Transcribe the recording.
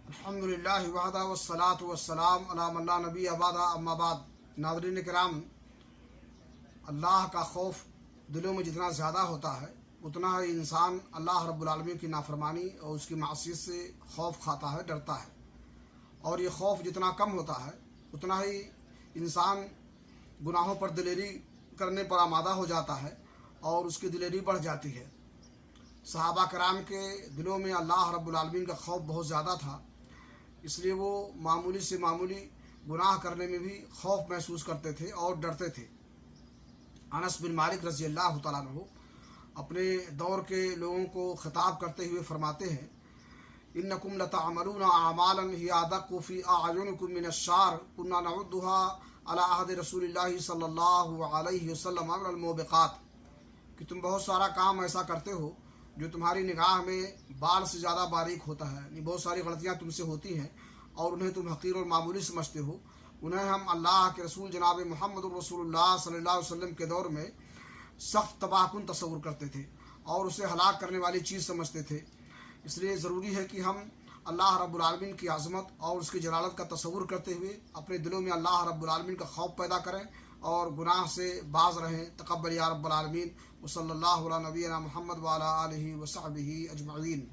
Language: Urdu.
الحمدللہ وحدہ والصلاة والسلام علی من لا نبی بعدہ اما بعد۔ ناظرین کرام، اللہ کا خوف دلوں میں جتنا زیادہ ہوتا ہے اتنا ہی انسان اللہ رب العالمین کی نافرمانی اور اس کی معصیت سے خوف کھاتا ہے، ڈرتا ہے۔ اور یہ خوف جتنا کم ہوتا ہے اتنا ہی انسان گناہوں پر دلیری کرنے پر آمادہ ہو جاتا ہے اور اس کی دلیری بڑھ جاتی ہے۔ صحابہ کرام کے دلوں میں اللہ رب العالمین کا خوف بہت زیادہ تھا، اس لیے وہ معمولی سے معمولی گناہ کرنے میں بھی خوف محسوس کرتے تھے اور ڈرتے تھے۔ انس بن مالک رضی اللہ تعالیٰ عنہ اپنے دور کے لوگوں کو خطاب کرتے ہوئے فرماتے ہیں: انکم لتعملون اعمالا ہی ادق فی اعینکم من الشعر کنا نعدها علی عہد رسول اللہ صلی اللہ علیہ وسلم من الموبقات، کہ تم بہت سارا کام ایسا کرتے ہو جو تمہاری نگاہ میں بال سے زیادہ باریک ہوتا ہے، یعنی بہت ساری غلطیاں تم سے ہوتی ہیں اور انہیں تم حقیر اور معمولی سمجھتے ہو، انہیں ہم اللہ کے رسول جناب محمد رسول اللہ صلی اللہ علیہ وسلم کے دور میں سخت تباہ کن تصور کرتے تھے اور اسے ہلاک کرنے والی چیز سمجھتے تھے۔ اس لیے ضروری ہے کہ ہم اللہ رب العالمین کی عظمت اور اس کی جلالت کا تصور کرتے ہوئے اپنے دلوں میں اللہ رب العالمین کا خوف پیدا کریں اور گناہ سے باز رہیں۔ تقبل یا رب العالمین۔ وصلی اللہ علی نبینا محمد وعلی آلہ وصحبہ اجمعین۔